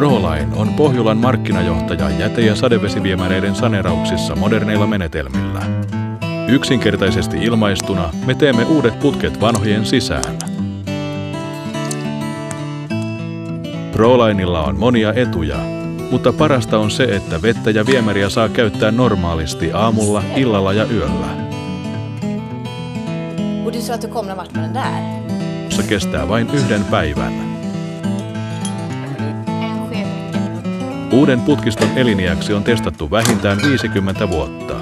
Proline on Pohjolan markkinajohtaja jäte- ja sadevesiviemäreiden saneerauksissa moderneilla menetelmillä. Yksinkertaisesti ilmaistuna me teemme uudet putket vanhojen sisään. Prolinella on monia etuja, mutta parasta on se, että vettä ja viemäriä saa käyttää normaalisti aamulla, illalla ja yöllä. Se kestää vain 1 päivän. Uuden putkiston eliniäksi on testattu vähintään 50 vuotta.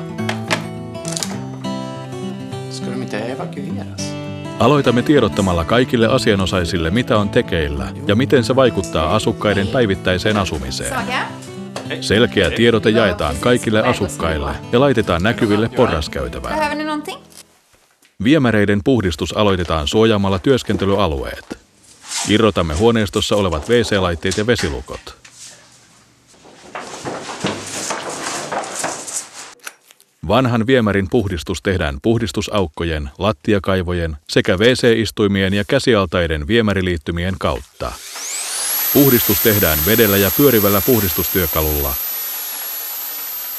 Aloitamme tiedottamalla kaikille asianosaisille, mitä on tekeillä ja miten se vaikuttaa asukkaiden päivittäiseen asumiseen. Selkeä tiedote jaetaan kaikille asukkaille ja laitetaan näkyville porraskäytävään. Viemäreiden puhdistus aloitetaan suojaamalla työskentelyalueet. Irrotamme huoneistossa olevat WC-laitteet ja vesilukot. Vanhan viemärin puhdistus tehdään puhdistusaukkojen, lattiakaivojen sekä WC-istuimien ja käsialtaiden viemäriliittymien kautta. Puhdistus tehdään vedellä ja pyörivällä puhdistustyökalulla,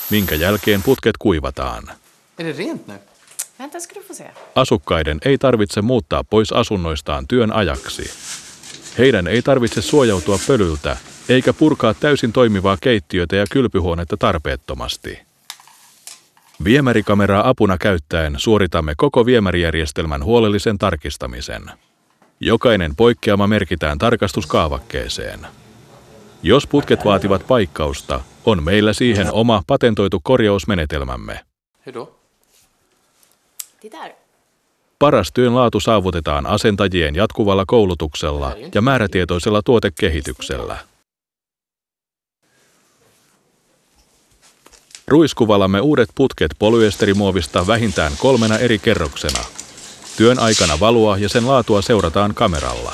minkä jälkeen putket kuivataan. Asukkaiden ei tarvitse muuttaa pois asunnoistaan työn ajaksi. Heidän ei tarvitse suojautua pölyltä eikä purkaa täysin toimivaa keittiötä ja kylpyhuonetta tarpeettomasti. Viemärikameraa apuna käyttäen suoritamme koko viemärijärjestelmän huolellisen tarkistamisen. Jokainen poikkeama merkitään tarkastuskaavakkeeseen. Jos putket vaativat paikkausta, on meillä siihen oma patentoitu korjausmenetelmämme. Paras työn laatu saavutetaan asentajien jatkuvalla koulutuksella ja määrätietoisella tuotekehityksellä. Ruiskuvalamme uudet putket polyesterimuovista vähintään 3 eri kerroksena. Työn aikana valua ja sen laatua seurataan kameralla.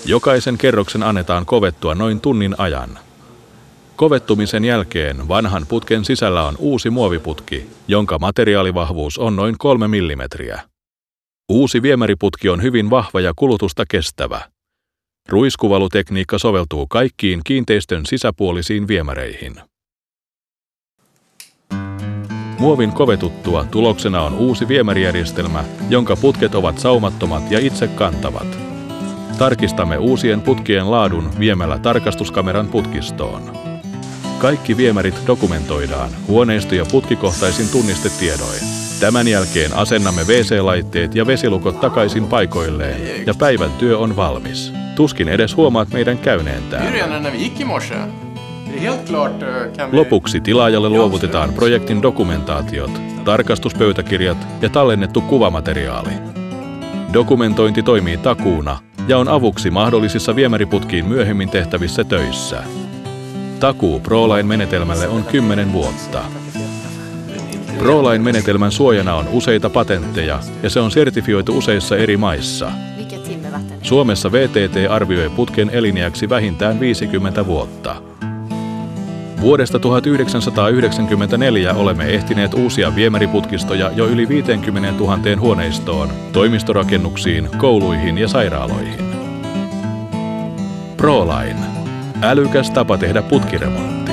Jokaisen kerroksen annetaan kovettua noin tunnin ajan. Kovettumisen jälkeen vanhan putken sisällä on uusi muoviputki, jonka materiaalivahvuus on noin 3 millimetriä. Uusi viemäriputki on hyvin vahva ja kulutusta kestävä. Ruiskuvalutekniikka soveltuu kaikkiin kiinteistön sisäpuolisiin viemäreihin. Muovin kovetuttua tuloksena on uusi viemärijärjestelmä, jonka putket ovat saumattomat ja itse kantavat. Tarkistamme uusien putkien laadun viemällä tarkastuskameran putkistoon. Kaikki viemärit dokumentoidaan huoneisto- ja putkikohtaisin tunnistetiedoin. Tämän jälkeen asennamme WC-laitteet ja vesilukot takaisin paikoilleen ja päivän työ on valmis. Tuskin edes huomaat meidän käyneen täällä. Lopuksi tilaajalle luovutetaan projektin dokumentaatiot, tarkastuspöytäkirjat ja tallennettu kuvamateriaali. Dokumentointi toimii takuuna ja on avuksi mahdollisissa viemäriputkiin myöhemmin tehtävissä töissä. Takuu Proline-menetelmälle on 10 vuotta. Proline-menetelmän suojana on useita patentteja ja se on sertifioitu useissa eri maissa. Suomessa VTT arvioi putken eliniäksi vähintään 50 vuotta. Vuodesta 1994 olemme ehtineet uusia viemäriputkistoja jo yli 50 000 huoneistoon, toimistorakennuksiin, kouluihin ja sairaaloihin. Proline. Älykäs tapa tehdä putkiremontti.